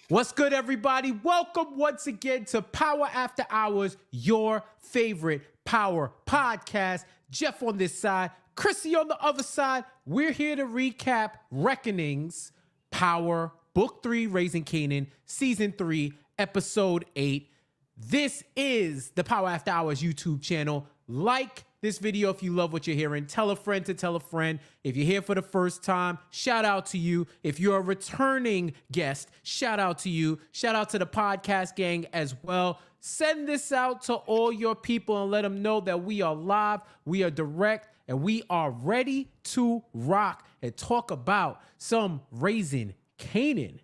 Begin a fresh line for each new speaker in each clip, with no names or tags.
What's good, everybody? Welcome once again to Power After Hours, your favorite power podcast. Jeff on this side, Krissy on the other side. We're here to recap Reckonings, Power, Book 3, Raising Kanan, Season 3, Episode 8. This is the Power After Hours YouTube channel. Like this video if you love what you're hearing. Tell a friend to tell a friend. If you're here for the first time, shout out to you. If you're a returning guest, shout out to you. Shout out to the podcast gang as well. Send this out to all your people and let them know that we are live, we are direct, and we are ready to rock and talk about some Raising Kanan.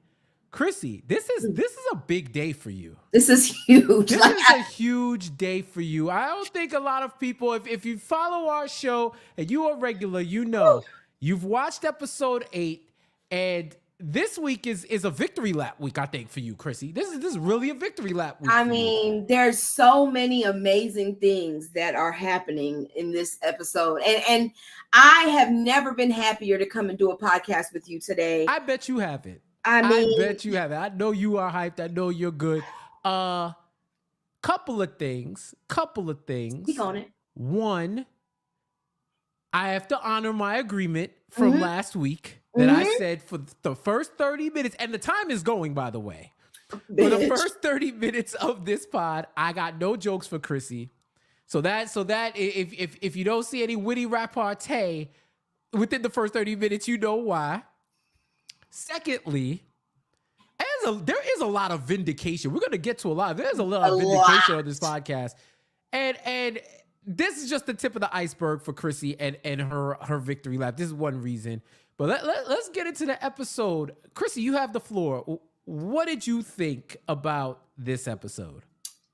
Krissy, this is a big day for you.
This is huge.
This is a huge day for you. I don't think a lot of people, if you follow our show and you are regular, you know, you've watched episode 8, and this week is a victory lap week, I think, for you, Krissy. This is really a victory lap week.
I mean, there's so many amazing things that are happening in this episode. And I have never been happier to come and do a podcast with you today.
I bet you haven't.
I
bet you have it. I know you are hyped. I know you're good. Couple of things.
Speak on it.
One, I have to honor my agreement from last week that I said for the first 30 minutes, and the time is going, by the way. For the first 30 minutes of this pod, I got no jokes for Krissy. So that if you don't see any witty repartee within the first 30 minutes, you know why. Secondly, there is a lot of vindication. We're going to get to a lot. There's a lot of vindication on this podcast. And this is just the tip of the iceberg for Krissy and her victory lap. This is one reason. But let's get into the episode. Krissy, you have the floor. What did you think about this episode?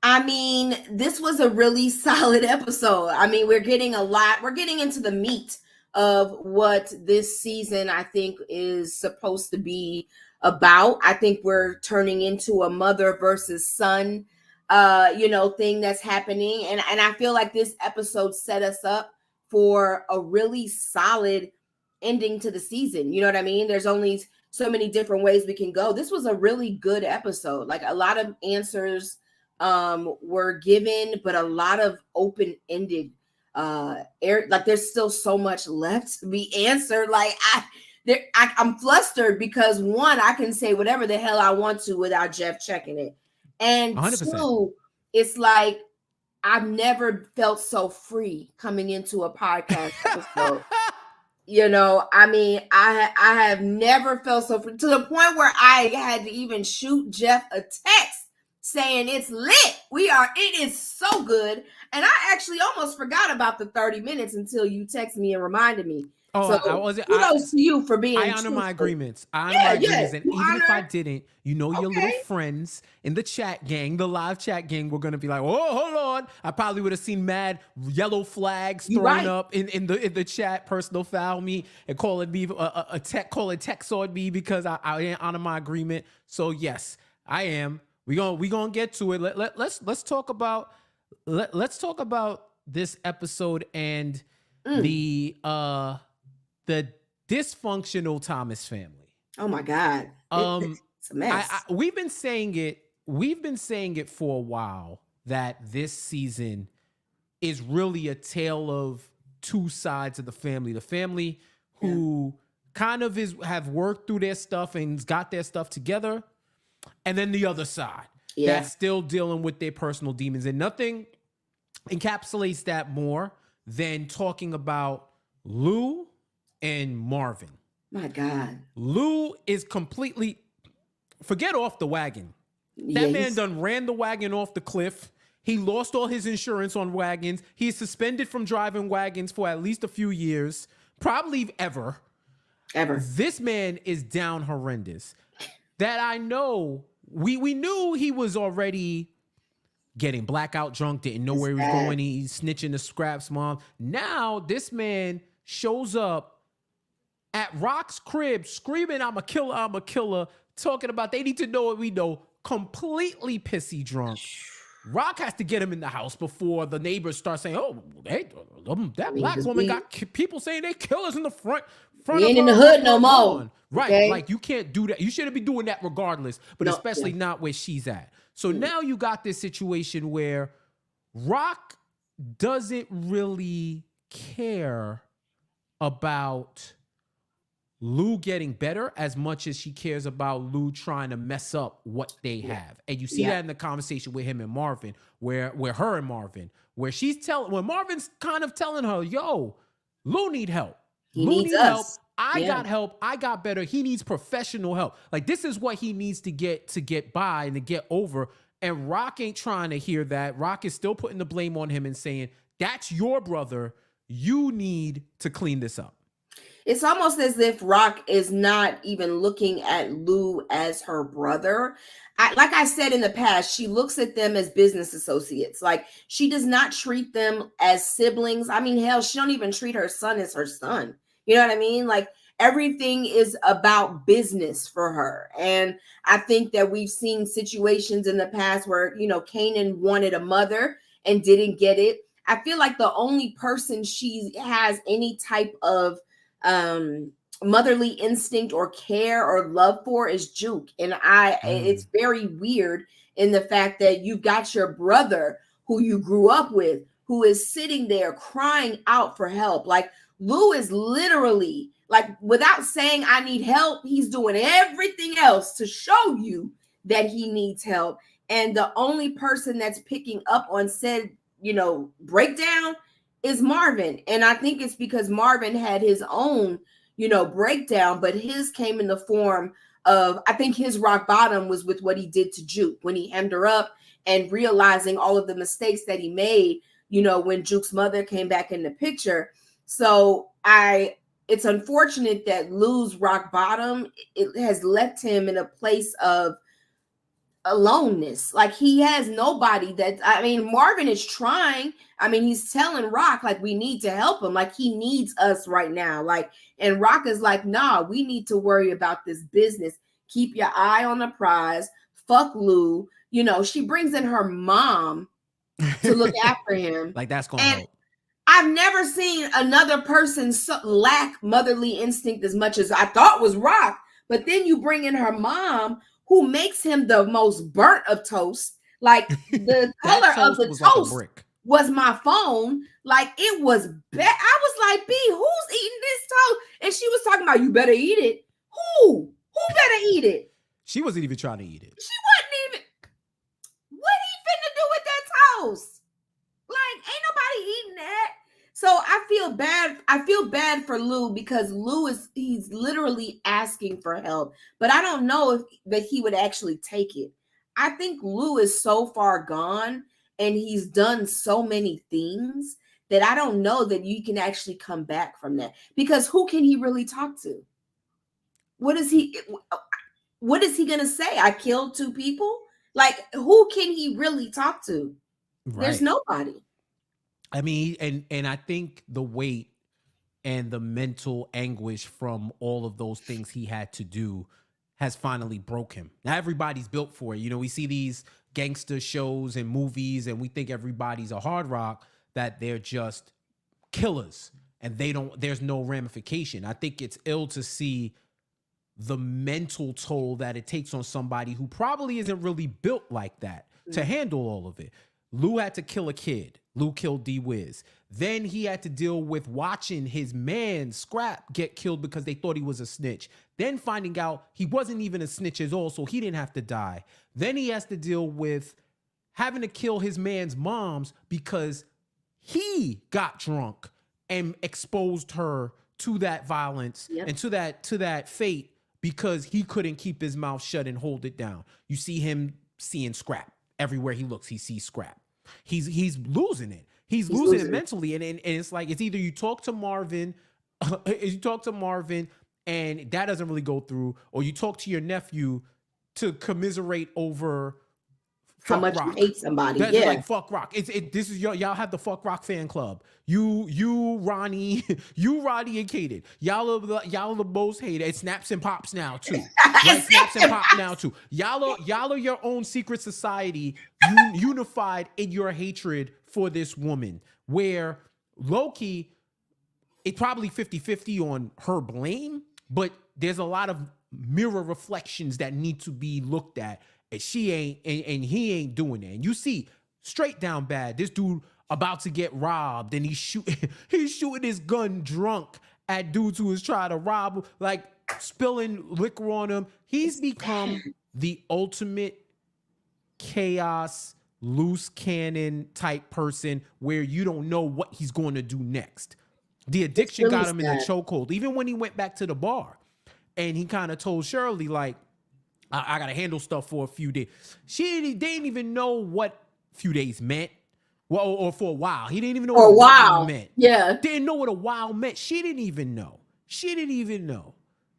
I mean, this was a really solid episode. I mean, we're getting a lot. We're getting into the meat of what this season I think is supposed to be about. I think we're turning into a mother versus son thing that's happening, and I feel like this episode set us up for a really solid ending to the season. You know what I mean? There's only so many different ways we can go. This was a really good episode. Like, a lot of answers were given, but a lot of open-ended like there's still so much left to be answered. Like, I'm flustered because, one, I can say whatever the hell I want to without Jeff checking it, and
100%.
Two, it's like I've never felt so free coming into a podcast episode. You know, I mean, I have never felt so free, to the point where I had to even shoot Jeff a text saying it's lit. It is so good. And I actually almost forgot about the 30 minutes until you texted me and reminded me.
Oh,
so kudos to you for being
I honor my agreements. And even if I didn't, your little friends in the chat gang, the live chat gang, were gonna be like, "Oh, hold on." I probably would have seen mad yellow flags thrown up in the chat, personal foul me and calling me calling text on me because I didn't honor my agreement. So yes, I am. We gonna get to it. Let's talk about this episode and the dysfunctional Thomas family.
Oh my God. It's a mess.
We've been saying it for a while that this season is really a tale of two sides of the family. The family who kind of have worked through their stuff and got their stuff together, and then the other side that's still dealing with their personal demons. And nothing encapsulates that more than talking about Lou and Marvin.
My God.
Lou is completely, forget off the wagon. That man done ran the wagon off the cliff. He lost all his insurance on wagons. He's suspended from driving wagons for at least a few years, probably ever. This man is down horrendous. That I know, we knew he was already getting blackout drunk, didn't know where he was going. He's snitching to Scrap's mom. Now this man shows up at Raq's crib screaming, "I'm a killer," talking about they need to know what we know, completely pissy drunk. Raq has to get him in the house before the neighbors start saying, "Oh, hey, that black woman got people saying they killers in the front front
We
of
ain't in
her
the
or
hood no
her
more.
lawn. Right.
Okay?
Like you can't do that. You shouldn't be doing that regardless, but
No,
especially
yeah.
not where she's at. So now you got this situation where Raq doesn't really care about Lou getting better as much as she cares about Lou trying to mess up what they have. And you see that in the conversation with him and Marvin, where her and Marvin, where when Marvin's kind of telling her, yo, Lou need help.
He
Lou
needs
need help.
us.
I got help. I got better. He needs professional help. Like this is what he needs to get by and to get over. And Raq ain't trying to hear that. Raq is still putting the blame on him and saying, that's your brother. You need to clean this up.
It's almost as if Raq is not even looking at Lou as her brother. Like I said in the past, she looks at them as business associates. Like she does not treat them as siblings. I mean, hell, she don't even treat her son as her son. You know what I mean? Like everything is about business for her. And I think that we've seen situations in the past where, Kanan wanted a mother and didn't get it. I feel like the only person she has any type of motherly instinct or care or love for is Juke. And it's very weird in the fact that you got your brother who you grew up with, who is sitting there crying out for help. Like Lou is literally, like, without saying I need help, he's doing everything else to show you that he needs help. And the only person that's picking up on said, breakdown is Marvin. And I think it's because Marvin had his own, breakdown, but his came in the form of, I think his rock bottom was with what he did to Juke when he hemmed her up and realizing all of the mistakes that he made, when Juke's mother came back in the picture. So it's unfortunate that Lou's rock bottom, it has left him in a place of aloneness. Like he has nobody Marvin is trying. He's telling Raq, like, we need to help him. Like he needs us right now. Like, and Raq is like, nah, we need to worry about this business. Keep your eye on the prize. Fuck Lou. She brings in her mom to look after him.
Like that's going to help.
I've never seen another person lack motherly instinct as much as I thought was Raq. But then you bring in her mom, who makes him the most burnt of toast. Like the color of the toast was my phone. Like it was bad. I was like, B, who's eating this toast? And she was talking about, you better eat it. Who better eat it?
She wasn't even trying to eat it.
She wasn't even. What he finna do with that toast? Like, ain't nobody eating that. So I feel bad. I feel bad for Lou because he's literally asking for help, but I don't know that he would actually take it. I think Lou is so far gone and he's done so many things that I don't know that you can actually come back from that, because who can he really talk to? What is he going to say? I killed 2 people? Like, who can he really talk to? Right. There's nobody.
I mean, and I think the weight and the mental anguish from all of those things he had to do has finally broke him. Now everybody's built for it. We see these gangster shows and movies and we think everybody's a hard rock, that they're just killers and there's no ramification. I think it's ill to see the mental toll that it takes on somebody who probably isn't really built like that to handle all of it. Lou had to kill a kid. Lou killed D-Wiz. Then he had to deal with watching his man Scrap get killed because they thought he was a snitch. Then finding out he wasn't even a snitch at all, so he didn't have to die. Then he has to deal with having to kill his man's moms because he got drunk and exposed her to that violence and to that fate because he couldn't keep his mouth shut and hold it down. You see him seeing Scrap. Everywhere he looks, he sees Scrap. He's losing it. He's losing it mentally. And it's like, it's either you talk to Marvin, and that doesn't really go through, or you talk to your nephew to commiserate over
how much
Raq.
You hate somebody.
That's like fuck Raq. This is y'all have the fuck Raq fan club. You Ronnie, Roddy and Kanan. Y'all are the most hated. It snaps and pops now too. Right? Snaps and pop now too. Y'all are your own secret society, unified in your hatred for this woman. Where Loki, it's probably 50-50 on her blame, but there's a lot of mirror reflections that need to be looked at. And she ain't, and he ain't doing that. And you see, straight down bad, this dude about to get robbed, and he's shooting his gun drunk at dudes who is trying to rob him, like spilling liquor on him. He's become the ultimate chaos, loose cannon type person where you don't know what he's going to do next. The addiction got him in the chokehold. Even when he went back to the bar and he kind of told Shirley, like, I got to handle stuff for a few days. They didn't even know what few days meant. Well, or for a while. He didn't even know what a while meant.
Yeah.
Didn't know what a while meant. She didn't even know.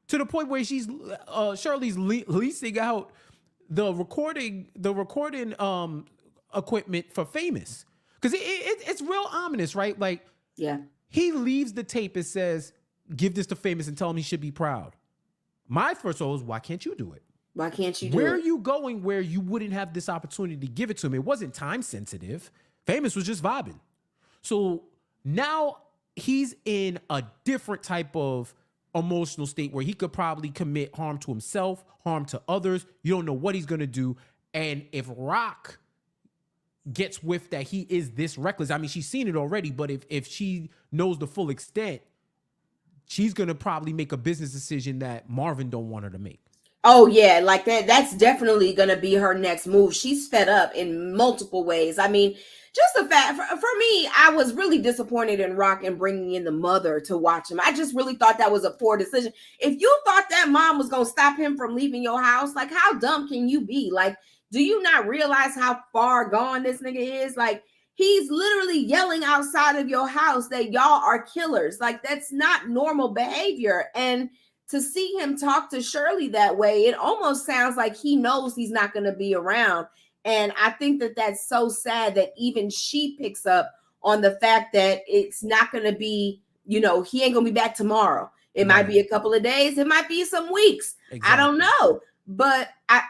To the point where Shirley's leasing out the recording equipment for Famous. Because it's real ominous, right? Like,
yeah.
He leaves the tape and says, give this to Famous and tell him he should be proud. My first thought was, why can't you do it?
Why can't you do it?
Where are you going where you wouldn't have this opportunity to give it to him? It wasn't time sensitive. Famous was just vibing. So now he's in a different type of emotional state where he could probably commit harm to himself, harm to others. You don't know what he's going to do. And if Raq gets with that he is this reckless, I mean, she's seen it already, but if she knows the full extent, she's going to probably make a business decision that Marvin don't want her to make.
Oh yeah, like that's definitely going to be her next move. She's fed up in multiple ways. I mean, just the fact, for me, I was really disappointed in Raq and bringing in the mother to watch him. I just really thought that was a poor decision. If you thought that mom was going to stop him from leaving your house, like, how dumb can you be? Like, do you not realize how far gone this nigga is? Like, he's literally yelling outside of your house that y'all are killers. Like, that's not normal behavior. And to see him talk to Shirley that way, it almost sounds like he knows he's not going to be around. And I think that that's so sad that even she picks up on the fact that it's not going to be, he ain't going to be back tomorrow. It might be a couple of days. It might be some weeks. Exactly. I don't know. But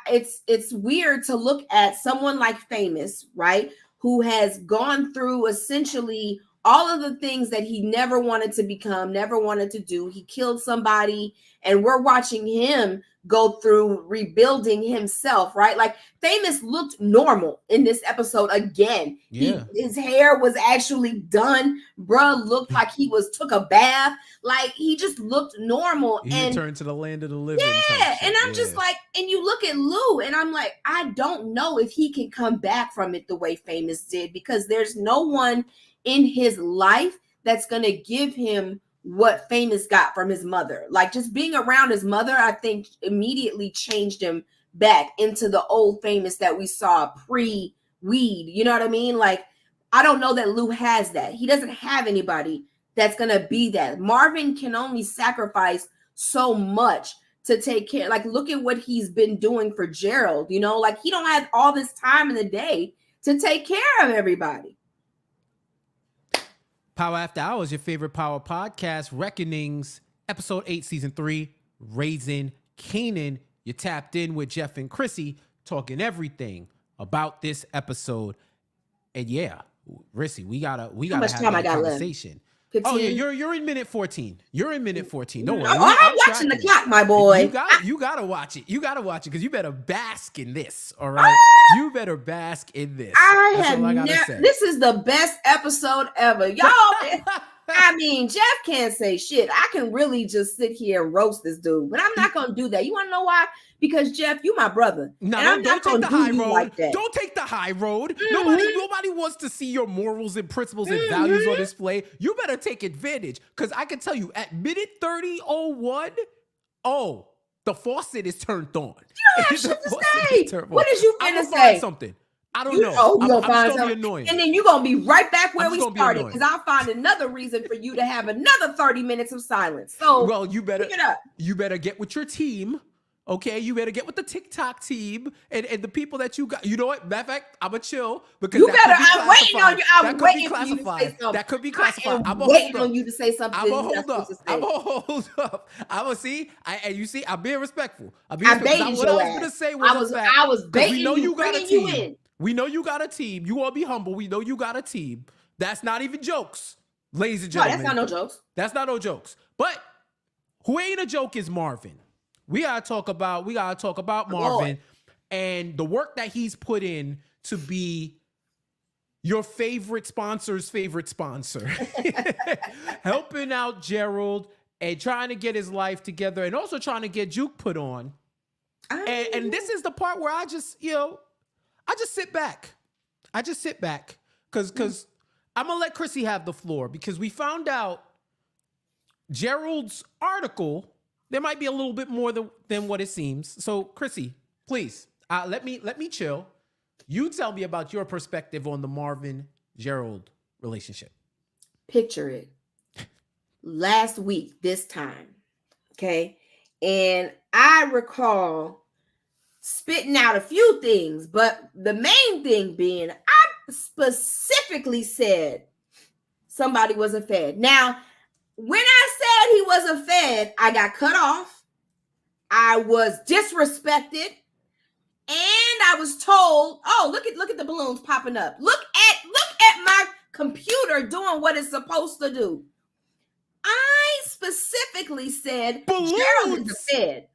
it's weird to look at someone like Famous, right, who has gone through essentially all of the things that he never wanted to become, never wanted to do. He killed somebody, and we're watching him go through rebuilding himself, right? Like, Famous looked normal in this episode again. Yeah. His hair was actually done. Bruh looked like he took a bath. Like, he just looked normal.
He returned to the land of the living.
Yeah, and I'm just like, and you look at Lou, and I'm like, I don't know if he can come back from it the way Famous did, because there's no one in his life that's going to give him what Famous got from his mother. Like, just being around his mother, I think immediately changed him back into the old Famous that we saw pre-weed. You know what I mean? Like, I don't know that Lou has that. He doesn't have anybody that's going to be that. Marvin can only sacrifice so much to take care. Like, look at what he's been doing for Gerald, like, he don't have all this time in the day to take care of everybody.
Power After Hours, your favorite power podcast. Reckonings, episode 8, season 3, Raising Kanan. You tapped in with Jeff and Krissy, talking everything about this episode. And yeah, Krissy, we gotta have a conversation. 15? Oh yeah, you're in minute 14. You're in minute 14. Don't worry.
I'm watching the clock, my boy.
You gotta watch it. You gotta watch it because you better bask in this. All right, you better bask in this.
This is the best episode ever, y'all. I mean, Jeff can't say shit. I can really just sit here and roast this dude, but I'm not gonna do that. You want to know why? Because Jeff, you my brother.
No, don't take the high road. Like that. Don't take the high road. Mm-hmm. Nobody wants to see your morals and principles and values on display. You better take advantage, because I can tell you at minute 30:01, the faucet is turned on.
You don't have shit to say. What is you gonna say?
Something. I don't know.
I'm just gonna be annoying. And then you're gonna be right back where we started, because I'll find another reason for you to have another 30 minutes of silence. So,
well, you better get with your team. Okay, you better get with the TikTok team and the people that you got. You know what? Matter of fact, I'm going to chill, because
I'm waiting on you. I'm waiting for you to say something.
That could be classified.
I'm waiting on you to say something.
I'm going to hold up. I'm going to see. And you see, I'm being respectful.
What I was going to say was I was baiting you, bringing you in.
We know you got a team. You all be humble. We know you got a team. That's not even jokes. ladies and
No,
gentlemen.
that's not no jokes.
That's not no jokes. But who ain't a joke is Marvin. We gotta talk about Marvin and the work that he's put in to be your favorite sponsor's favorite sponsor. Helping out Gerald and trying to get his life together and also trying to get Juke put on. And this is the part where I just sit back. Because I'm going to let Krissy have the floor because we found out Gerald's article, there might be a little bit more than what it seems. So Krissy, please, let me chill. You tell me about your perspective on the Marvin-Gerald relationship.
Picture it. Last week, this time, okay? And I recall spitting out a few things, but the main thing being I specifically said somebody was a Fed. Now, when I said he was a Fed, I got cut off. I was disrespected. And I was told, oh, look at the balloons popping up. Look at my computer doing what it's supposed to do. I specifically said
balloons.
Gerald is a Fed.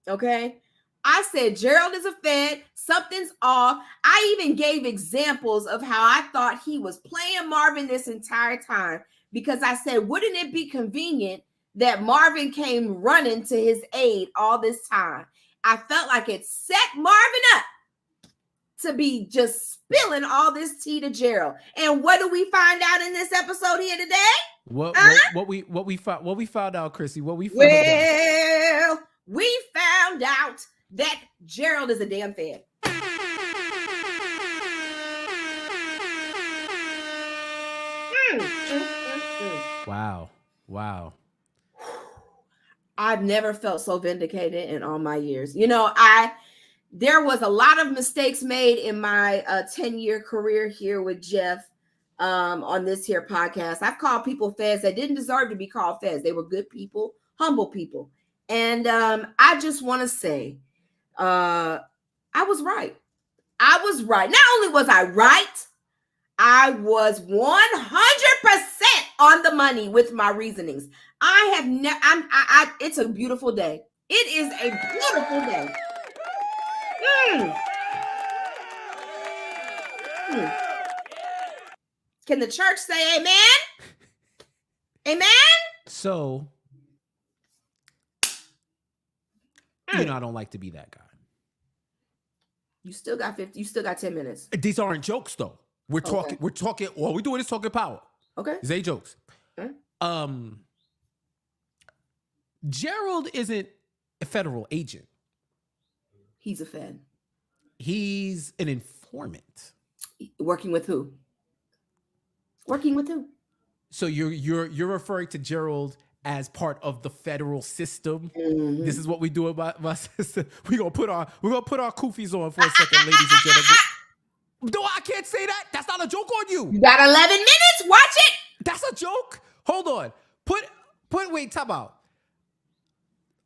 Okay. I said Gerald is a Fed. Something's off. I even gave examples of how I thought he was playing Marvin this entire time because I said, wouldn't it be convenient that Marvin came running to his aid all this time? I felt like it set Marvin up to be just spilling all this tea to Gerald. And what do we find out in this episode here today?
What we found out, Krissy?
We found out that Gerald is a damn Fed.
Wow.
I've never felt so vindicated in all my years. There was a lot of mistakes made in my 10-year career here with Jeff on this here podcast. I've called people Feds that didn't deserve to be called Feds. They were good people, humble people. And I just want to say, I was right. Not only was I right, I was 100% on the money with my reasonings. It's a beautiful day. It is a beautiful day. Can the church say amen? Amen?
So, I don't like to be that guy.
You still got 10 minutes.
These aren't jokes though. We're talking, all we doing is talking power.
Okay.
These ain't jokes.
Okay.
Gerald isn't a federal agent.
He's a Fed.
He's an informant.
Working with who?
So you're referring to Gerald as part of the federal system. Mm-hmm. This is what we do about my sister. We're gonna put our koofies on for a second, ladies and gentlemen. No, I can't say that. That's not a joke on you.
You got 11 minutes. Watch it.
That's a joke. Hold on. Wait, time out.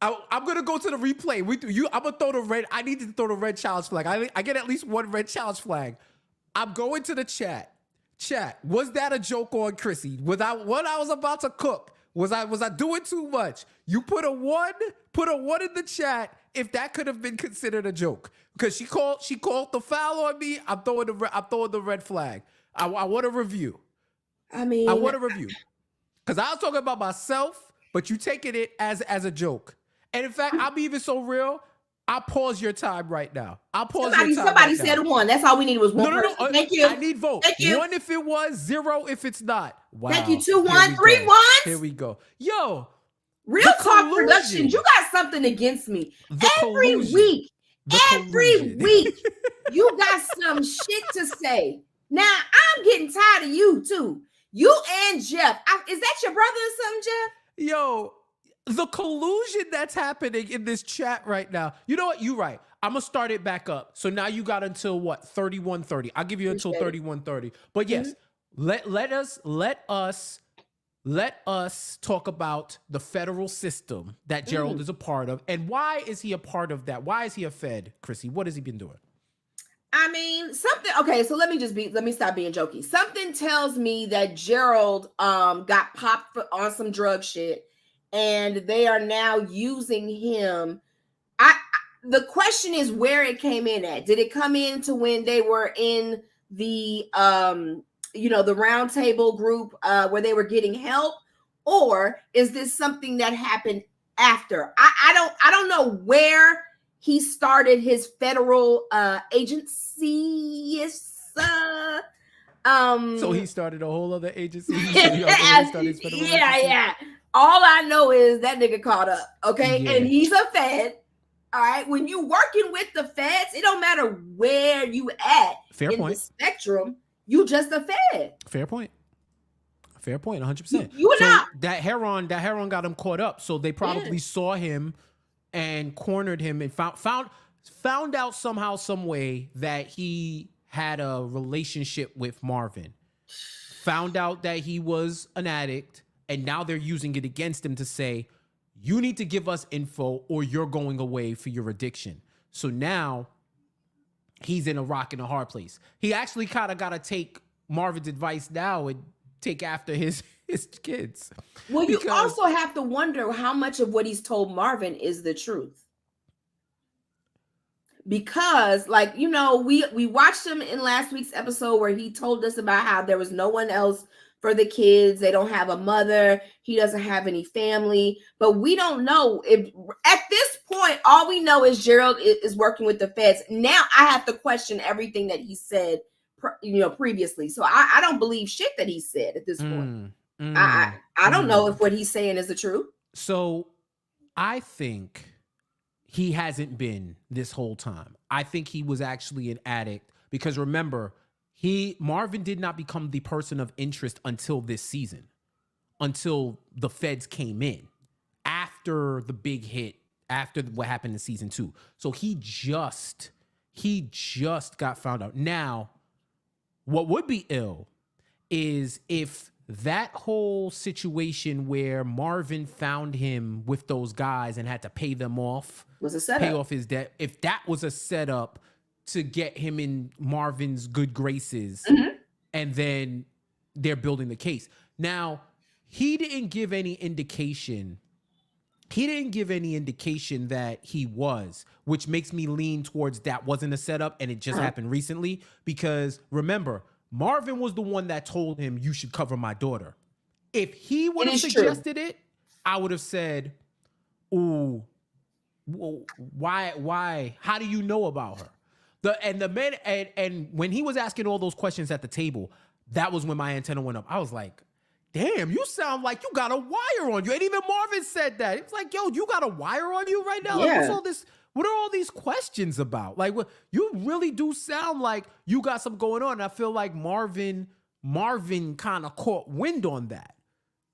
I'm gonna go to the replay. I'm gonna throw the red. I need to throw the red challenge flag. I get at least one red challenge flag. I'm going to the chat. Chat. Was that a joke on Krissy? What I was about to cook? Was I doing too much? You put a one in the chat if that could have been considered a joke. Because she called the foul on me. I'm throwing the red flag. I want a review. I want a review. Because I was talking about myself, but you taking it as a joke. And in fact, I'll be even so real. I'll pause your time right now.
Somebody said one. That's all we needed was one.
No.
Thank you.
I need votes.
Thank you.
1 if it was, 0 if it's not. Wow.
Thank you. 2 1 3 1.
Here we go. Yo,
Real Talk Productions. You got something against me. Every week, you got some shit to say. Now I'm getting tired of you too. You and Jeff. Is that your brother or something, Jeff?
Yo. The collusion that's happening in this chat right now. You know what? You're right. I'm going to start it back up. So now you got until what? 31:30. I'll give you until 31:30. But yes, let us talk about the federal system that Gerald is a part of. And why is he a part of that? Why is he a Fed, Krissy? What has he been doing?
I mean, something. Okay, so let me stop being jokey. Something tells me that Gerald got popped on some drug shit, and they are now using him. The question is where it came in at. Did it come into when they were in the the round table group where they were getting help, or is this something that happened after? I don't know where he started his federal agency.
So he started a whole other agency.
Yeah. All I know is that nigga caught up, okay?
Yeah.
And he's a Fed. All right. When you working with the Feds, it don't matter where you at the spectrum. You just a Fed.
Fair point. 100%.
You and I.
That heroin got him caught up. So they probably saw him and cornered him and found out somehow, some way that he had a relationship with Marvin. Found out that he was an addict, and now they're using it against him to say, you need to give us info or you're going away for your addiction. So now he's in a rock and a hard place. He actually kind of got to take Marvin's advice now and take after his kids.
Well, you also have to wonder how much of what he's told Marvin is the truth. Because, like, we watched him in last week's episode where he told us about how there was no one else for the kids. They don't have a mother. He doesn't have any family. But we don't know if at this point, all we know is Gerald is working with the Feds. Now I have to question everything that he said, previously. So I don't believe shit that he said at this point. I don't know if what he's saying is the truth.
So I think he hasn't been this whole time. I think he was actually an addict because remember, Marvin did not become the person of interest until this season, until the Feds came in after the big hit, after what happened in season 2. So he just got found out. Now, what would be ill is if that whole situation where Marvin found him with those guys and had to pay them off,
was a setup.
Pay off his debt. If that was a setup to get him in Marvin's good graces, and then they're building the case. Now, he didn't give any indication that he was, which makes me lean towards that wasn't a setup and it just happened recently. Because remember, Marvin was the one that told him, you should cover my daughter. If he would have suggested it, I would have said, ooh, why? How do you know about her? And when he was asking all those questions at the table, that was when my antenna went up. I was like, damn, you sound like you got a wire on you. And even Marvin said that. It's like, yo, you got a wire on you right now?
Yeah.
Like, what are all these questions about? Like, you really do sound like you got something going on. And I feel like Marvin kind of caught wind on that.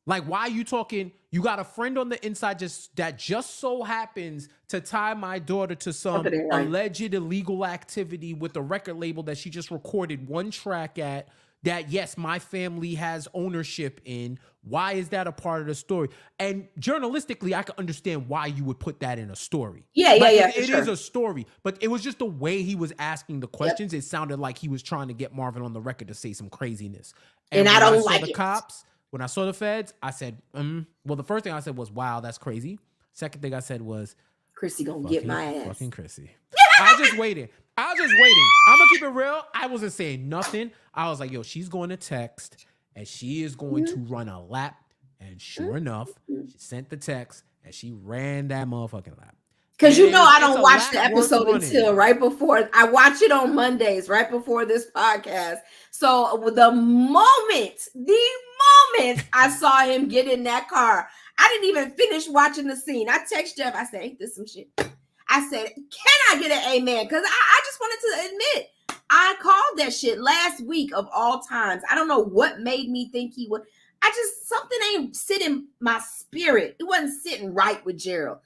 Like, why are you talking? You got a friend on the inside that just so happens to tie my daughter to some alleged illegal activity with a record label that she just recorded one track at, that, yes, my family has ownership in. Why is that a part of the story? And journalistically, I can understand why you would put that in a story.
Yeah.
It is a story, but it was just the way he was asking the questions. It sounded like he was trying to get Marvin on the record to say some craziness.
And I don't like
the cops. When I saw the Feds, I said, well, the first thing I said was, wow, that's crazy. Second thing I said was,
Krissy gonna get my ass.
Fucking Krissy. I was just waiting. I'm gonna keep it real. I wasn't saying nothing. I was like, yo, she's going to text and she is going to run a lap. And sure enough, she sent the text and she ran that motherfucking lap.
Because I don't watch the episode until right before. I watch it on Mondays, right before this podcast. So the moment I saw him get in that car, I didn't even finish watching the scene. I text Jeff. I said, ain't this some shit? I said, can I get an amen? Because I just wanted to admit, I called that shit last week of all times. I don't know what made me think he would. Something ain't sitting my spirit. It wasn't sitting right with Gerald.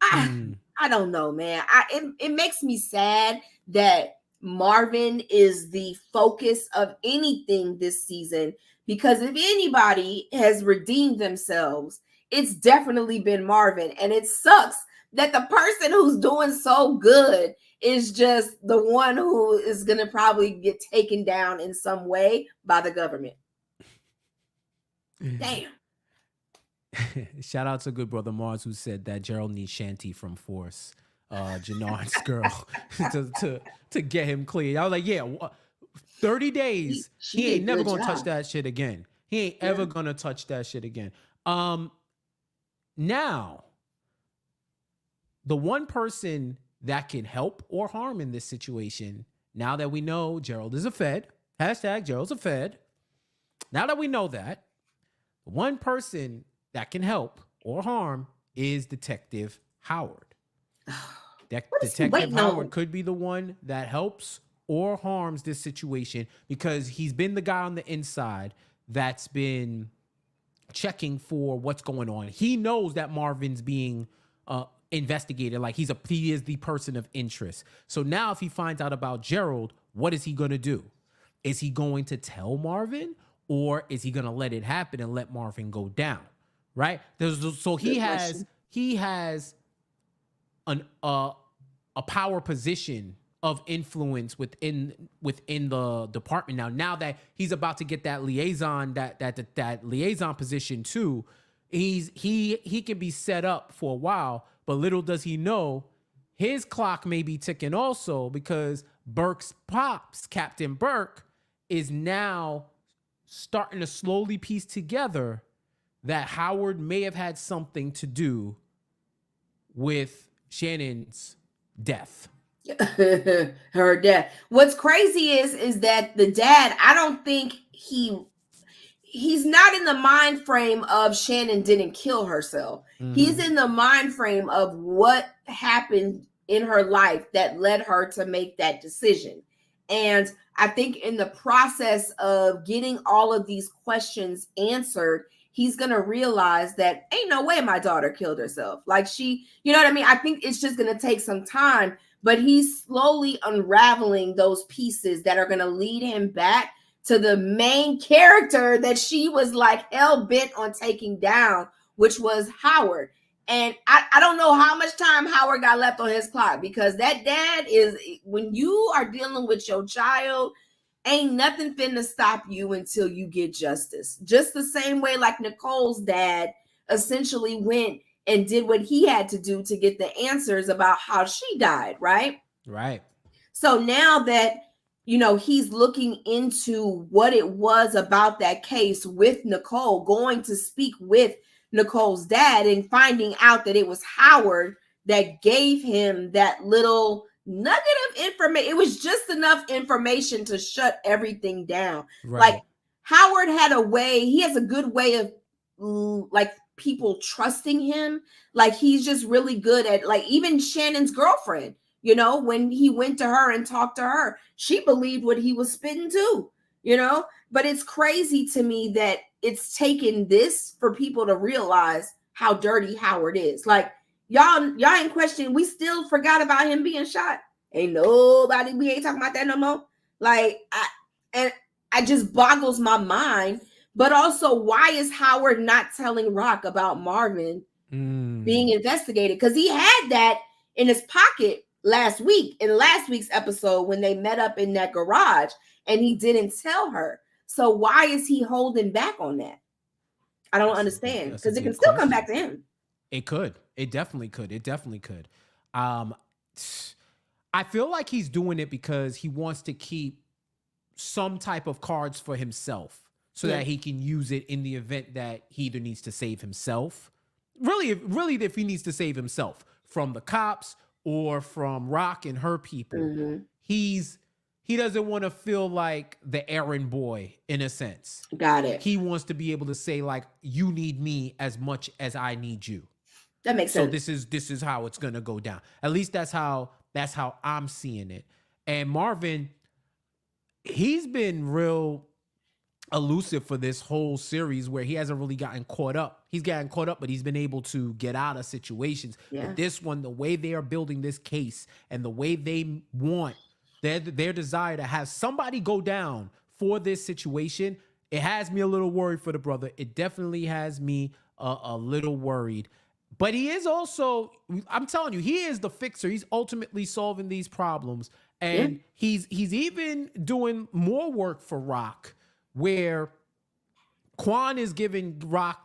I don't know, man. It makes me sad that Marvin is the focus of anything this season, because if anybody has redeemed themselves, it's definitely been Marvin. And it sucks that the person who's doing so good is just the one who is going to probably get taken down in some way by the government. Damn.
Shout out to good brother Mars who said that Gerald needs Shanti from Force, Janard's girl, to get him clear. I was like, yeah, 30 days. He ain't never gonna touch that shit again. He ain't ever gonna touch that shit again. Now, the one person that can help or harm in this situation, now that we know Gerald is a Fed, hashtag Gerald's a Fed. Now that we know that, the one person that can help or harm is Detective Howard. Detective Howard could be the one that helps or harms this situation because he's been the guy on the inside that's been checking for what's going on. He knows that Marvin's being investigated, like he is the person of interest. So now if he finds out about Gerald, what is he going to do? Is he going to tell Marvin, or is he going to let it happen and let Marvin go down? Right? So he has a power position of influence within the department now that he's about to get that liaison position too. He can be set up for a while, but little does he know his clock may be ticking also, because Burke's pops, Captain Burke, is now starting to slowly piece together that Howard may have had something to do with Shannon's death.
Her death. What's crazy is that the dad, I don't think he's not in the mind frame of Shannon didn't kill herself. Mm-hmm. He's in the mind frame of what happened in her life that led her to make that decision. And I think in the process of getting all of these questions answered, he's going to realize that ain't no way my daughter killed herself. Like she, you know what I mean? I think it's just going to take some time, but he's slowly unraveling those pieces that are going to lead him back to the main character that she was like hell bent on taking down, which was Howard. And I don't know how much time Howard got left on his clock, because that dad is, when you are dealing with your child, ain't nothing finna stop you until you get justice. Just the same way like Nicole's dad essentially went and did what he had to do to get the answers about how she died, right?
Right.
So now that, you know, he's looking into what it was about that case with Nicole, going to speak with Nicole's dad and finding out that it was Howard that gave him that little nugget of information. It was just enough information to shut everything down. Right. Like Howard had a way, he has a good way of like people trusting him. Like he's just really good at, like, even Shannon's girlfriend, you know, when he went to her and talked to her, she believed what he was spitting too, you know. But it's crazy to me that it's taken this for people to realize how dirty Howard is. Like y'all ain't questioning. We still forgot about him being shot. Ain't nobody, we ain't talking about that no more. Like I just boggles my mind. But also, why is Howard not telling Raq about Marvin being investigated? Because he had that in his pocket last week, in last week's episode, when they met up in that garage, and he didn't tell her. So why is he holding back on that? I don't understand, because it can still come back to him.
It could. It definitely could. It definitely could. I feel like he's doing it because he wants to keep some type of cards for himself, so that he can use it in the event that he either needs to save himself. Really, if he needs to save himself from the cops or from Raq and her people, he doesn't want to feel like the errand boy, in a sense.
Got it.
He wants to be able to say, like, you need me as much as I need you.
That makes sense.
So this is how it's gonna go down. At least that's how I'm seeing it. And Marvin, he's been real elusive for this whole series, where he hasn't really gotten caught up. He's gotten caught up, but he's been able to get out of situations. Yeah. But this one, the way they are building this case and the way they want their desire to have somebody go down for this situation, it has me a little worried for the brother. It definitely has me a little worried. But he is also, I'm telling you, he is the fixer. He's ultimately solving these problems.
Yeah.
And he's even doing more work for Raq, where Quan is giving Raq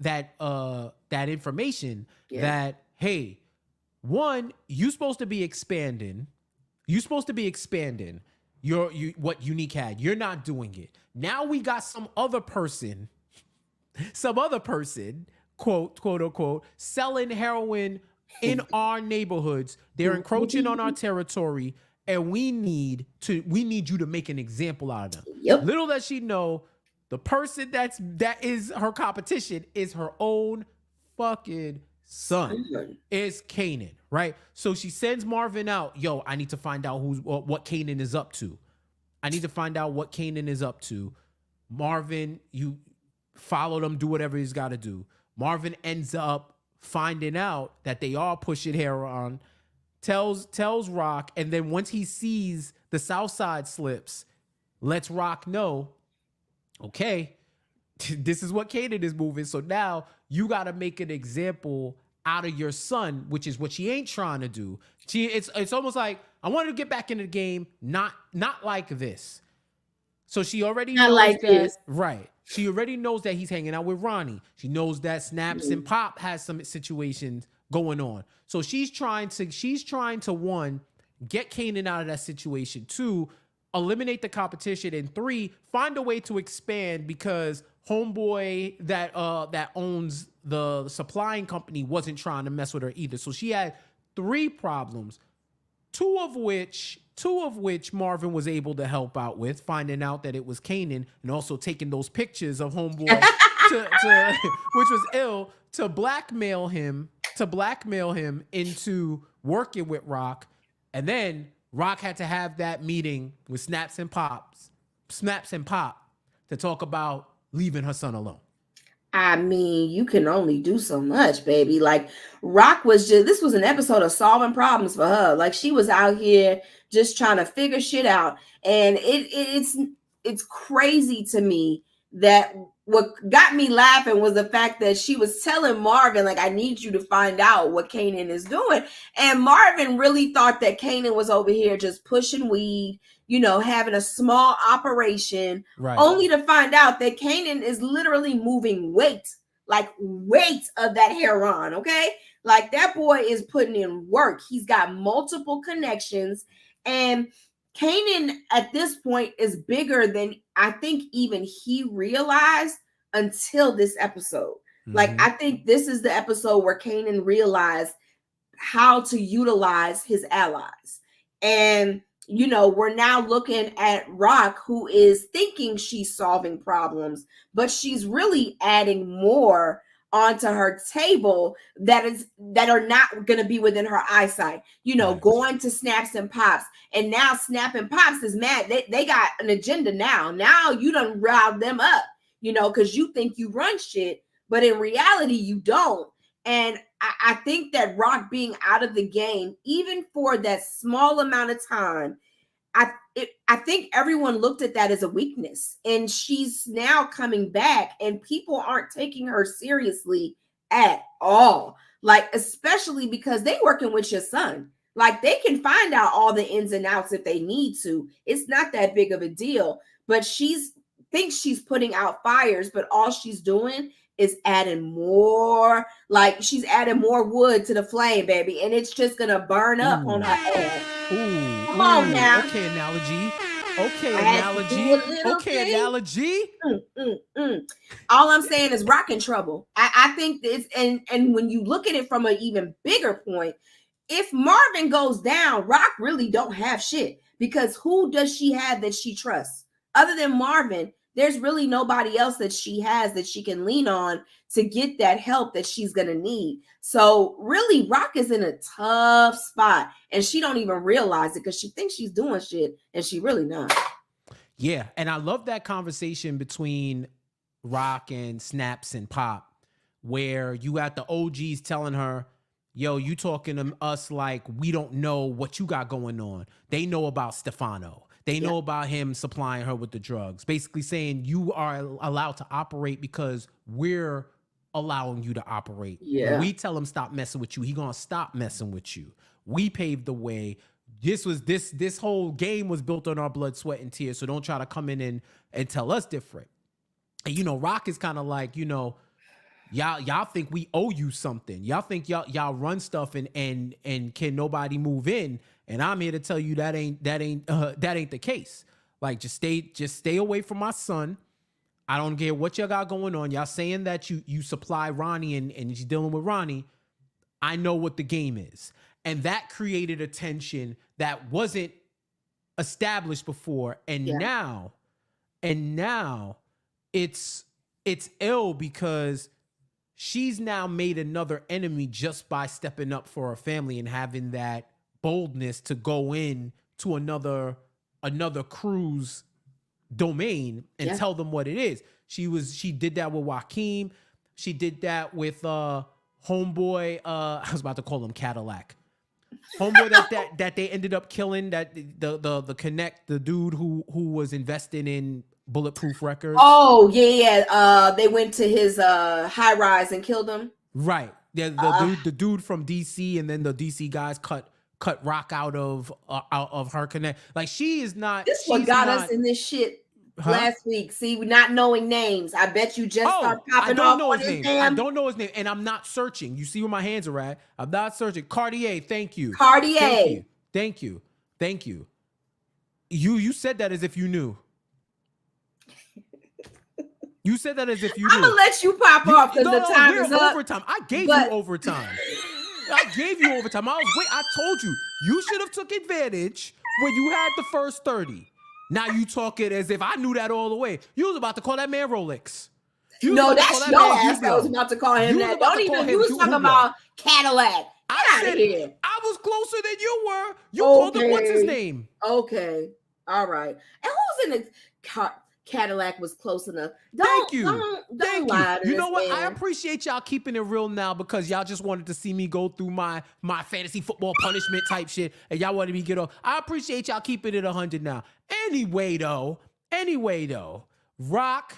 that information
Yeah.
that, hey, one, you supposed to be expanding. You supposed to be expanding what Unique had. You're not doing it. Now we got some other person, quote unquote, selling heroin in our neighborhoods. They're encroaching on our territory, and we need you to make an example out of them.
Yep.
Little does she know, the person that is her competition is her own fucking son. Is Kanan, right? So she sends Marvin out. Yo, I need to find out what Kanan is up to. I need to find out what Kanan is up to. Marvin, you follow them, do whatever he's got to do. Marvin ends up finding out that they are pushing heroin, tells Raq, and then once he sees the South Side slips, lets Raq know, okay, this is what Kanan is moving. So now you got to make an example out of your son, which is what she ain't trying to do. It's almost like, I want to get back in the game, not like this. So she already knows like that, this. Right? She already knows that he's hanging out with Ronnie. She knows that Snaps and Pop has some situations going on. So she's trying to one, get Kanan out of that situation. Two, eliminate the competition. And three, find a way to expand, because homeboy that owns the supplying company wasn't trying to mess with her either. So she had three problems, two of which Marvin was able to help out with, finding out that it was Kanan, and also taking those pictures of homeboy to which was ill, to blackmail him into working with Raq. And then Raq had to have that meeting with Snaps and Pop to talk about leaving her son alone.
I mean, you can only do so much, baby. Like, Raq this was an episode of solving problems for her. Like, she was out here just trying to figure shit out. And it's crazy to me that what got me laughing was the fact that she was telling Marvin, like, I need you to find out what Kanan is doing. And Marvin really thought that Kanan was over here just pushing weed, having a small operation, right, only to find out that Kanan is literally moving weight of that heroin, okay? Like, that boy is putting in work. He's got multiple connections, and Kanan at this point is bigger than I think even he realized until this episode. Mm-hmm. Like, I think this is the episode where Kanan realized how to utilize his allies. And we're now looking at Raq, who is thinking she's solving problems, but she's really adding more onto her table that are not going to be within her eyesight. Right. Going to Snaps and Pops, and now Snap and Pops is mad. They got an agenda now. Now you done riled them up, because you think you run shit, but in reality you don't. And I think that Raq being out of the game, even for that small amount of time, I think everyone looked at that as a weakness, and she's now coming back, and people aren't taking her seriously at all. Like, especially because they working with your son. Like, they can find out all the ins and outs if they need to. It's not that big of a deal, but thinks she's putting out fires, but all she's doing is adding more, she's adding more wood to the flame, baby, and it's just gonna burn up on her head. Come on now.
Okay, analogy.
All I'm saying is Raq in trouble. I think this, and when you look at it from an even bigger point, if Marvin goes down, Raq really don't have shit, because who does she have that she trusts other than Marvin? There's really nobody else that she has that she can lean on to get that help that she's going to need. So really, Raq is in a tough spot, and she don't even realize it because she thinks she's doing shit, and she really not.
Yeah, and I love that conversation between Raq and Snaps and Pop, where you got the OGs telling her, yo, you talking to us like we don't know what you got going on. They know about Stefano. They know about him supplying her with the drugs, basically saying you are allowed to operate because we're allowing you to operate.
Yeah.
When we tell him stop messing with you, he gonna stop messing with you. We paved the way. This whole game was built on our blood, sweat, and tears. So don't try to come in and tell us different. And Raq is kind of like, y'all think we owe you something. Y'all think y'all run stuff and can nobody move in. And I'm here to tell you that ain't the case. Like, just stay away from my son. I don't care what y'all got going on. Y'all saying that you supply Ronnie and you're dealing with Ronnie. I know what the game is. And that created a tension that wasn't established before. And now it's ill because she's now made another enemy just by stepping up for her family and having that boldness to go in to another crew's domain and tell them what it is. She did that with Joaquin. She did that with homeboy. I was about to call him Cadillac. Homeboy that they ended up killing, that the connect, the dude who was invested in Bulletproof Records.
Oh yeah. They went to his high rise and killed him.
Right. The dude from DC, and then the DC guys cut Raq out of her connect. Like, she is not.
This what got us in this shit last week. See, we're not knowing names. I bet you just start popping off on his name.
I don't know his name, and I'm not searching. You see where my hands are at. I'm not searching. Cartier, thank you.
Cartier.
Thank you. You said that as if you knew. You said that as if you knew.
I'm gonna let you pop off because the time is up.
Overtime. I gave you overtime. I told you. You should have took advantage when you had the first 30. Now you talk it as if I knew that all the way. You was about to call that man Rolex.
No, that's your ass that was about to call him that. Don't even. You was talking about Cadillac. Get out of here.
I was closer than you were. You called him, what's his name?
Okay. All right. And who's in the Cadillac was close enough.
Thank you.
Don't lie to
you know
this
what?
man.
I appreciate y'all keeping it real now, because y'all just wanted to see me go through my fantasy football punishment type shit, and y'all wanted me to get off. I appreciate y'all keeping it 100 now. Anyway though, Raq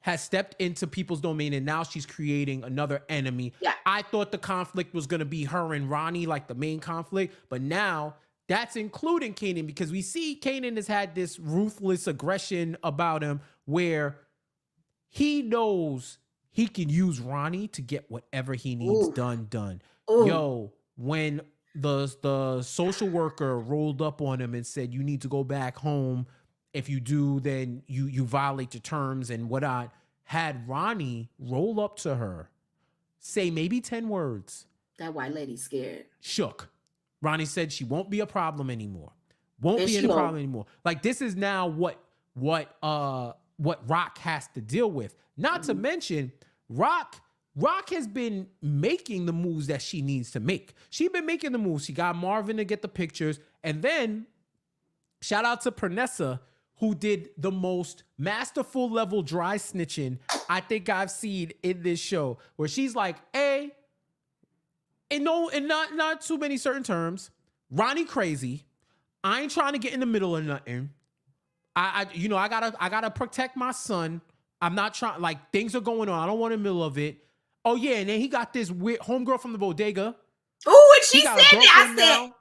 has stepped into people's domain, and now she's creating another enemy.
Yeah.
I thought the conflict was gonna be her and Ronnie, like the main conflict, but now that's including Kanan, because we see Kanan has had this ruthless aggression about him where he knows he can use Ronnie to get whatever he needs done.
Ooh.
Yo, when the social worker rolled up on him and said, you need to go back home. If you do, then you violate the terms and whatnot. Had Ronnie roll up to her, say maybe 10 words.
That white lady's scared.
Shook. Ronnie said she won't be a problem anymore. Won't be any problem anymore. Like, this is now what Raq has to deal with. Not to mention, Raq has been making the moves that she needs to make. She's been making the moves. She got Marvin to get the pictures. And then, shout out to Pernessa, who did the most masterful level dry snitching I think I've seen in this show, where she's like, hey, and not too many certain terms, Ronnie crazy. I ain't trying to get in the middle of nothing. I gotta protect my son. I'm not trying, like, things are going on. I don't want in the middle of it. Oh yeah, and then he got this weird homegirl from the bodega.
Oh, and she said that. I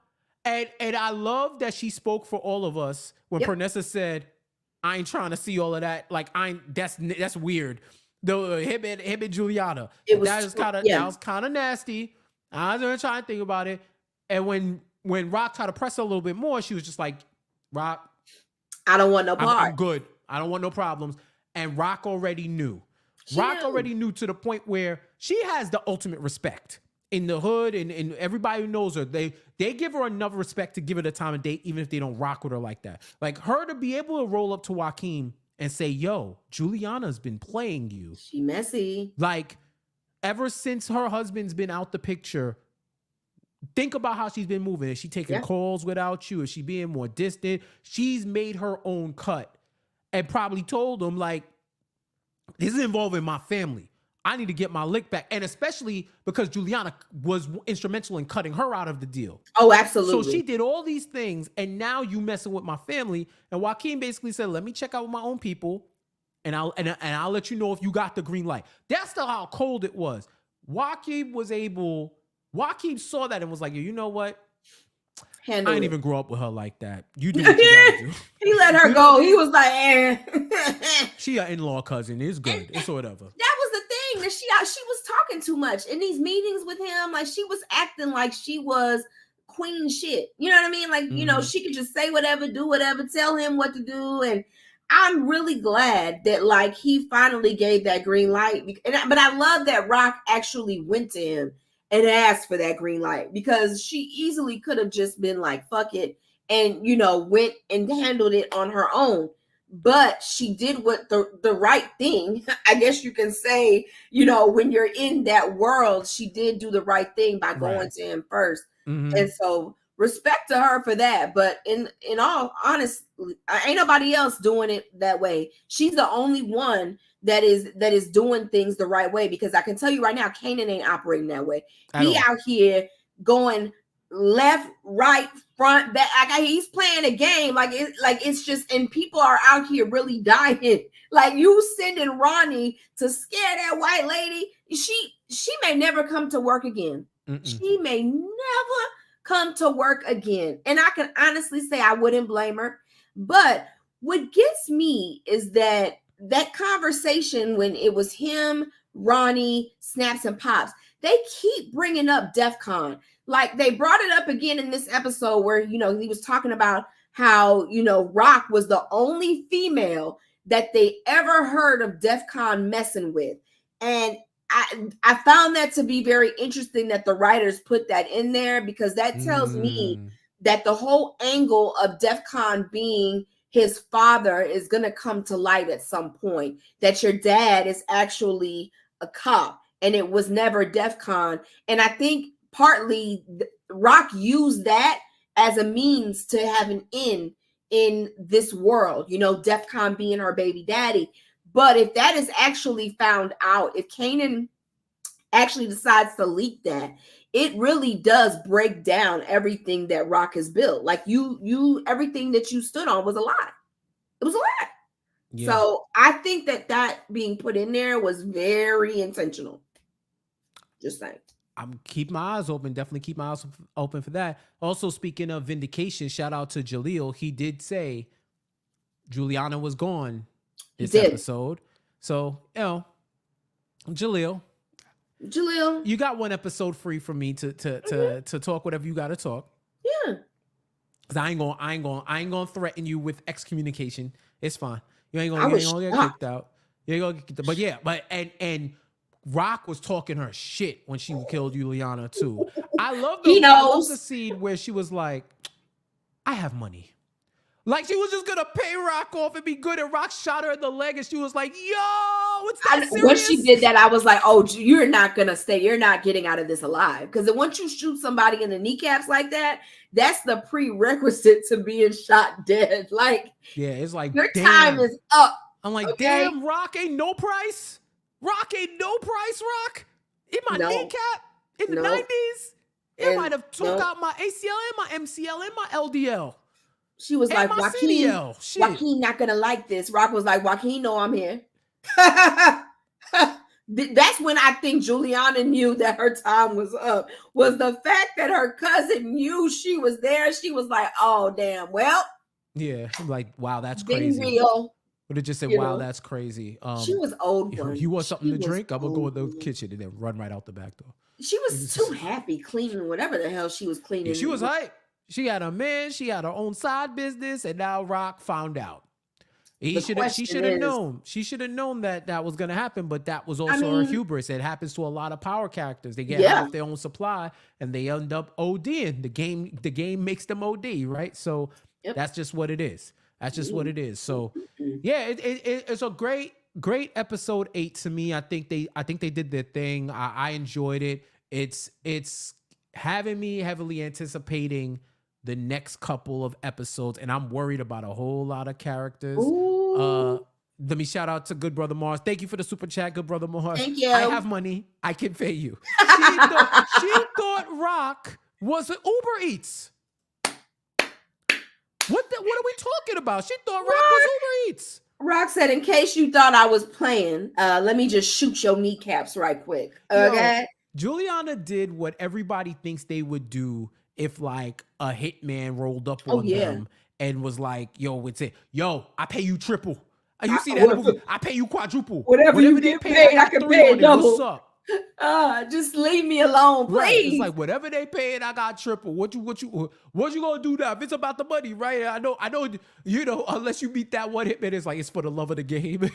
said, and I love that she spoke for all of us when Pernessa said, I ain't trying to see all of that. Like, that's weird. Him and Juliana. That was kind of nasty. I was trying to think about it. And when Raq tried to press her a little bit more, she was just like, Raq,
I don't want no part.
I'm good. I don't want no problems. And Raq already knew. Raq already knew, to the point where she has the ultimate respect in the hood, and everybody who knows her. They give her enough respect to give her the time of day, even if they don't rock with her like that. Like, her to be able to roll up to Joaquin and say, yo, Juliana's been playing you.
She messy.
Like, ever since her husband's been out the picture, think about how she's been moving. Is she taking calls without you? Is she being more distant? She's made her own cut and probably told him, like, this is involving my family. I need to get my lick back. And especially because Juliana was instrumental in cutting her out of the deal.
Oh, absolutely.
So she did all these things, and now you messing with my family. And Joaquin basically said, let me check out with my own people, and I'll let you know if you got the green light. That's how cold it was. Joaquin saw that and was like, you know what?
Handle
I ain't
it.
even grow up with her like that. You do what you gotta do.
He let her go. He was like, eh.
She an in-law cousin. It's good. It's whatever.
That was the thing, that she was talking too much in these meetings with him. Like, she was acting like she was queen shit. You know what I mean? Like, you know, she could just say whatever, do whatever, tell him what to do. And I'm really glad that, like, he finally gave that green light. But I love that Raq actually went to him and asked for that green light, because she easily could have just been like, fuck it, and, you know, went and handled it on her own. But she did what the right thing, I guess you can say. You know, when you're in that world, she did do the right thing by going to him first. And so respect to her for that. But in all honesty, ain't nobody else doing it that way. She's the only one that is doing things the right way, because I can tell you right now, Kanan ain't operating that way. He out here going left, right, front, back. He's playing a game like it's just, and people are out here really dying. Like, you sending Ronnie to scare that white lady. She may never come to work again. She may never come to work again. And I can honestly say I wouldn't blame her. But what gets me is that conversation when it was him, Ronnie, Snaps, and Pops, they keep bringing up DEF CON. Like, they brought it up again in this episode where, you know, he was talking about how, you know, Raq was the only female that they ever heard of DEF CON messing with. And I found that to be very interesting that the writers put that in there, because that tells me that the whole angle of DEF CON being his father is going to come to light at some point, that your dad is actually a cop and it was never DEF CON. And I think partly Raq used that as a means to have an end in this world, you know, DEF CON being her baby daddy. But if that is actually found out, if Kanan actually decides to leak that, it really does break down everything that Raq has built. Like, you everything that you stood on was a lie. It was a lie. Yeah. So I think that being put in there was very intentional. Just saying.
I'm keep my eyes open. Definitely keep my eyes open for that. Also, speaking of vindication, shout out to Jaleel. He did say Juliana was gone this episode. So, you know, Jaleel, you got one episode free from me to talk whatever you got to talk.
Yeah.
Cause I ain't gonna threaten you with excommunication. It's fine. You ain't gonna get kicked out. You ain't gonna get kicked out. But yeah, and Raq was talking her shit when she killed Juliana too. I love the scene where she was like, I have money. Like, she was just gonna pay Raq off and be good, and Raq shot her in the leg, and she was like, yo, it's that serious?
When she did that, I was like, oh, you're not gonna stay. You're not getting out of this alive. Because once you shoot somebody in the kneecaps like that, that's the prerequisite to being shot dead. Like,
yeah, it's like,
your time is up.
I'm like, damn, Raq ain't no price. Raq ain't no price, Raq. In my kneecap in the 90s, it might have took out my ACL and my MCL and my LDL.
She was like, Joaquin not gonna like this. Raq was like, Joaquin, know I'm here. That's when I think Juliana knew that her time was up. Was the fact that her cousin knew she was there. She was like, oh, damn, well.
Yeah, like, wow, that's crazy.
Real.
Would have just said, wow, that's crazy.
She was old.
You want something to drink? I'm going to go in the kitchen and then run right out the back door.
She was too happy cleaning whatever the hell she was cleaning.
Yeah, she was hype. She had a man. She had her own side business. And now Raq found out. She should have known. She should have known that was going to happen. But that was also her hubris. It happens to a lot of power characters. They get off their own supply and they end up ODing. The game makes them OD, right? So that's just what it is. That's just what it is. So yeah, it's a great episode 8 to me. I think they did their thing. I enjoyed it. It's having me heavily anticipating the next couple of episodes, and I'm worried about a whole lot of characters. Let me shout out to Good Brother Mars. Thank you for the super chat, Good Brother Mars.
Thank you.
I have money. I can pay you. She thought Raq was Uber Eats. What are we talking about? She thought Raq was Uber Eats.
Rock said, in case you thought I was playing, let me just shoot your kneecaps right quick. Okay.
Yo, Juliana did what everybody thinks they would do if like a hitman rolled up
Oh
on
yeah.
them and was like, yo, would say, yo, I pay you triple. You see that in the movie? I pay you quadruple.
Whatever you get paid, I can pay it double.
What's up?
Just leave me alone, please.
Right. It's like whatever they paid, I got triple. What you gonna do now? If it's about the money, right? I know, unless you beat that one hitman, it's like it's for the love of the game.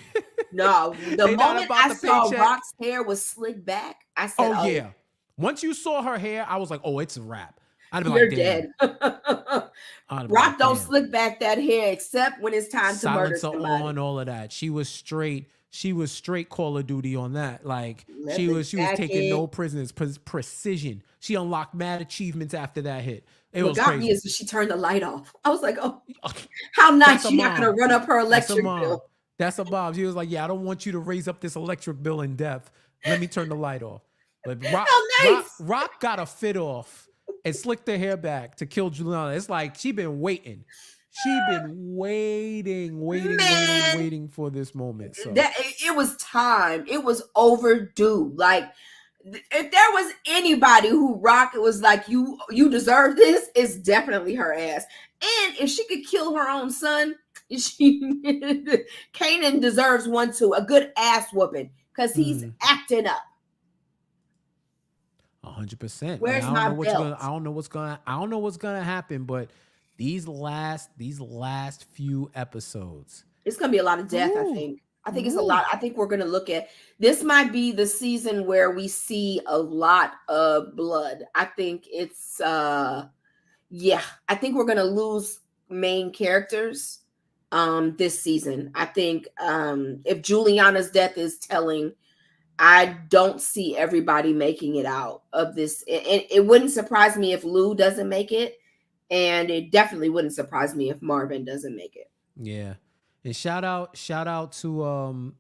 No, the moment I saw Rock's hair was slicked back, I said,
oh yeah. Once you saw her hair, I was like, oh, it's a wrap. I'd be
you're
like,
dead. Rock don't slick back that hair except when it's time to murder somebody.
On all of that. She was straight Call of Duty on that. Like she was taking no prisoners. Precision. She unlocked mad achievements after that hit.
What got me is when she turned the light off. I was like, oh, how nice. She's not gonna run up her electric bill.
That's a bomb. She was like, yeah, I don't want you to raise up this electric bill in depth. Let me turn the light off. But Rock got a fit off and slicked her hair back to kill Juliana. It's like she been waiting. She been waiting for this moment. So
it was time. It was overdue. Like if there was anybody who Rock was like, you deserve this, it's definitely her ass. And if she could kill her own son, Kanan deserves one too. A good ass whooping because he's acting up.
100%.
Where's my belt?
I don't know what's gonna happen, but these last few episodes,
it's gonna be a lot of death. I think it's a lot. I think we're gonna look at this. Might be the season where we see a lot of blood. I think it's I think we're gonna lose main characters this season. I think if Juliana's death is telling, I don't see everybody making it out of this. It wouldn't surprise me if Lou doesn't make it, and it definitely wouldn't surprise me if Marvin doesn't make it.
Yeah. And shout out to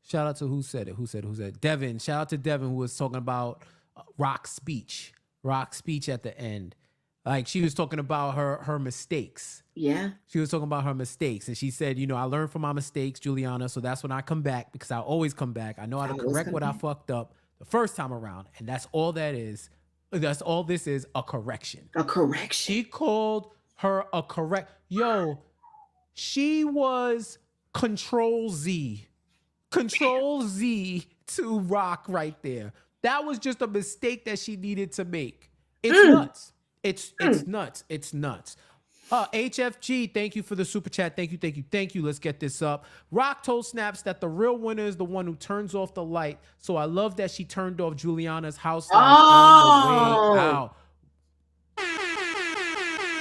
who said it? Devin. Shout out to Devin, who was talking about Rock's speech at the end. Like she was talking about her mistakes.
Yeah.
She was talking about her mistakes. And she said, I learned from my mistakes, Juliana. So that's when I come back, because I always come back. I know how to correct what I fucked up the first time around. And that's all that is. That's all this is, a correction.
A correction.
She called her a correct. Yo, she was Control Z to Rock right there. That was just a mistake that she needed to make. It's nuts. It's nuts. It's nuts. HFG, thank you for the super chat. Thank you. Let's get this up. Rock told Snaps that the real winner is the one who turns off the light. So I love that she turned off Juliana's house light on the way out.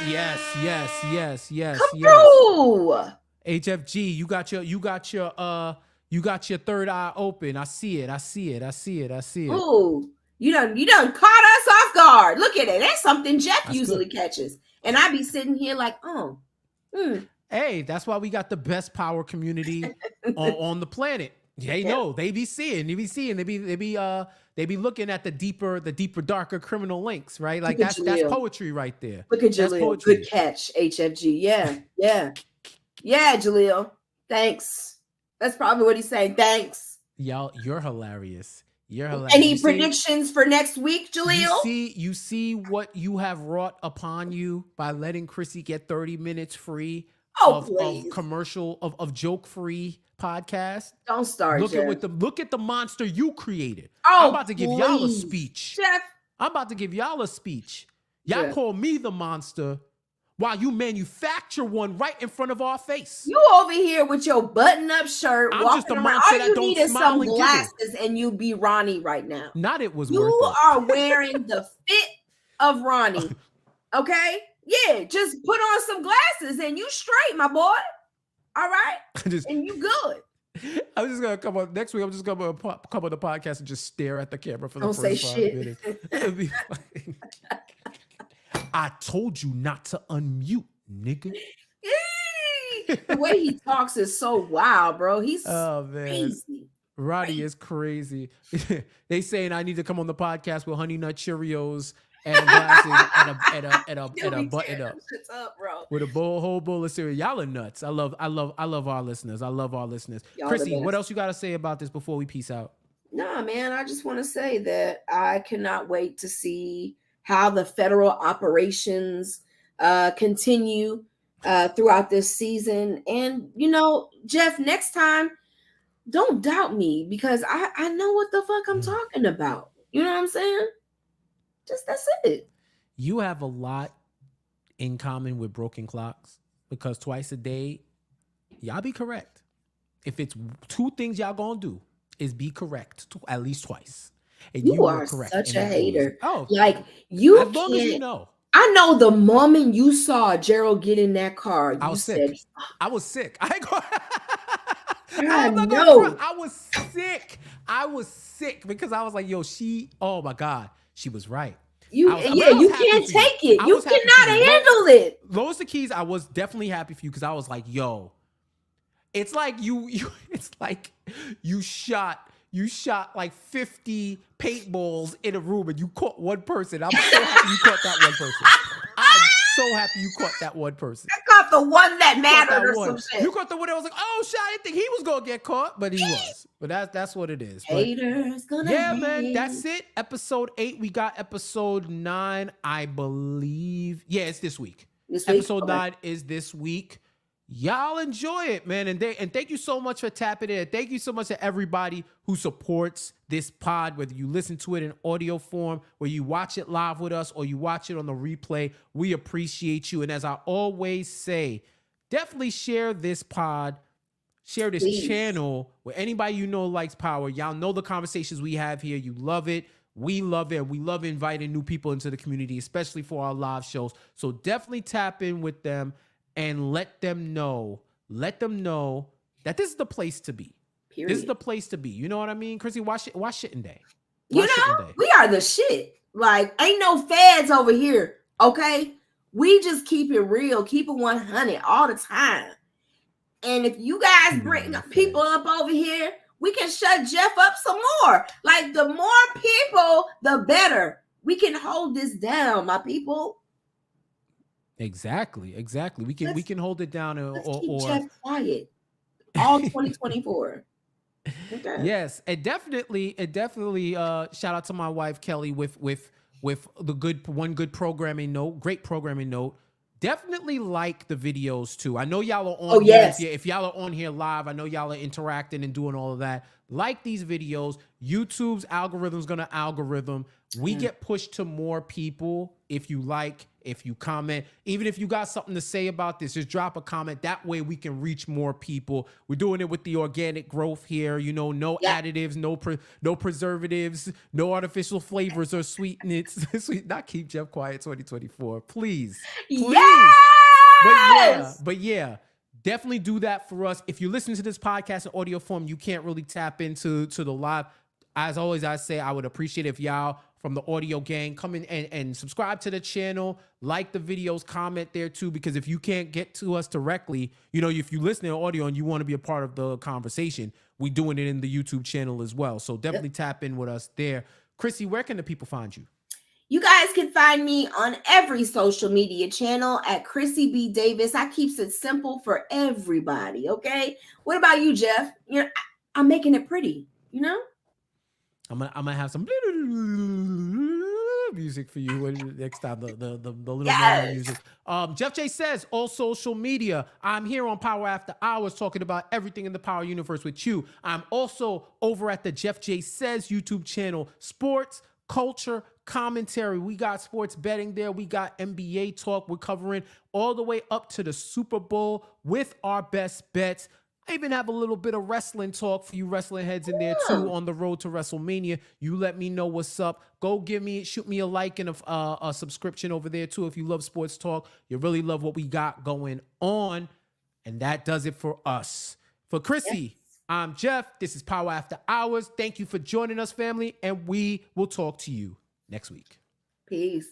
Yes.
Come through.
HFG, you got your third eye open. I see it.
Ooh, you done caught us off guard. Look at it. That's something Jeff usually catches. And I be sitting here like,
Hey, that's why we got the best power community on the planet. No, they be looking at the deeper, darker criminal links, right? Like that's poetry right there.
Look at Jaleel. Good catch, HFG. Yeah, Jaleel. Thanks. That's probably what he's saying. Thanks.
Y'all, you're hilarious.
Any predictions for next week, Jaleel?
You see what you have wrought upon you by letting Krissy get 30 minutes free of commercial of joke-free podcast.
Don't start.
Look at the monster you created.
I'm
about to give y'all a speech.
Jeff.
I'm about to give y'all a speech. Y'all call me the monster while you manufacture one right in front of our face.
You over here with your button-up shirt.
I'm just a monster that don't smile and
glasses, and you be Ronnie right now.
Not it was
you
worth it.
You are wearing the fit of Ronnie. Okay? Yeah, just put on some glasses and you straight, my boy. All right? And you good.
I'm just gonna come on next week. I'm just gonna come on the podcast and just stare at the camera for the first 5 minutes. It'll be fine. I told you not to unmute, nigga.
The way he talks is so wild, bro. He's crazy.
Roddy is crazy. They saying I need to come on the podcast with Honey Nut Cheerios and a glasses and a
We
button
tear
up
them shits up, bro.
with a whole bowl of cereal. Y'all are nuts. I love our listeners. I love our listeners.
Y'all the
Krissy, what
best.
else you got to say about this before we peace out?
Nah, man, I just want to say that I cannot wait to see how the federal operations continue throughout this season. And, you know, Jeff, next time, don't doubt me because I know what the fuck I'm talking about. You know what I'm saying? Just that's it.
You have a lot in common with broken clocks because twice a day, y'all be correct. If it's two things y'all gonna do, is be correct at least twice. And
You
were
are
correct.
such
And
a hater.
Oh,
Like you
as long as you
can't.
know.
I know the moment you saw Gerald get in that car,
I
you
was
said,
sick. I was sick. I ain't going.
I
I'm not going
know.
front. I was sick. I was sick because I was like, yo, oh my God, she was right.
You
I was
can't take it. You cannot handle it.
Lois the Keys, I was definitely happy for you because I was like, yo, it's like you it's like you shot like 50 paintballs in a room and you caught one person. I'm so happy you caught that one person. I'm so happy you caught that one person.
I caught the one that mattered or some shit.
You caught the one that was like, oh shit, I didn't think he was gonna get caught, but he was. But that's what it is.
Haters gonna hate.
Man, that's it. Episode 8. We got episode 9, I believe. Yeah, it's this week. Episode 9 is this week. Y'all enjoy it, man. And thank you so much for tapping in. Thank you so much to everybody who supports this pod, whether you listen to it in audio form, or you watch it live with us, or you watch it on the replay. We appreciate you. And as I always say, definitely share this pod, share this channel with anybody you know likes power. Y'all know the conversations we have here. You love it. We love it. We love inviting new people into the community, especially for our live shows. So definitely tap in with them. And let them know that this is the place to be. Period. This is the place to be. You know what I mean, Krissy? Why shitting day?
You know, we are the shit. Like, ain't no feds over here, okay? We just keep it real, keep it 100 all the time. And if you guys bring people up over here, we can shut Jeff up some more. Like, the more people, the better. We can hold this down, my people.
Exactly. We can hold it down
keep Jeff quiet all 2024. Okay.
Yes, and definitely shout out to my wife Kelly with the great programming note. Definitely like the videos too. I know y'all are on here.
Yes.
If y'all are on here live, I know y'all are interacting and doing all of that. Like these videos. YouTube's algorithm's gonna algorithm. We get pushed to more people if you like, if you comment. Even if you got something to say about this, just drop a comment. That way we can reach more people. We're doing it with the organic growth here. You know, no additives, no preservatives, no artificial flavors or sweetness. Not keep Jeff quiet 2024. Please.
Yes!
But yeah. Definitely do that for us. If you listen to this podcast in audio form, you can't really tap into the live. As always, I say I would appreciate if y'all from the audio gang come in and subscribe to the channel, like the videos, comment there too, because if you can't get to us directly, you know, if you listen to audio and you want to be a part of the conversation, we're doing it in the YouTube channel as well. So definitely tap in with us there. Krissy, where can the people find you?
You guys can find me on every social media channel at Krissy B. Davis. I keeps it simple for everybody, okay? What about you, Jeff? You know, I'm making it pretty, you know?
I'm gonna have some music for you next time. The little music. Jeff J says all social media. I'm here on Power After Hours talking about everything in the Power universe with you. I'm also over at the Jeff J Says YouTube channel, sports, culture, commentary. We got sports betting there. We got NBA talk. We're covering all the way up to the Super Bowl with our best bets. I even have a little bit of wrestling talk for you wrestling heads in there too on the road to WrestleMania. You let me know what's up. Go shoot me a like and a subscription over there too if you love sports talk. You really love what we got going on. And that does it for us. For Krissy, I'm Jeff. This is Power After Hours. Thank you for joining us, family, and we will talk to you next week.
Peace.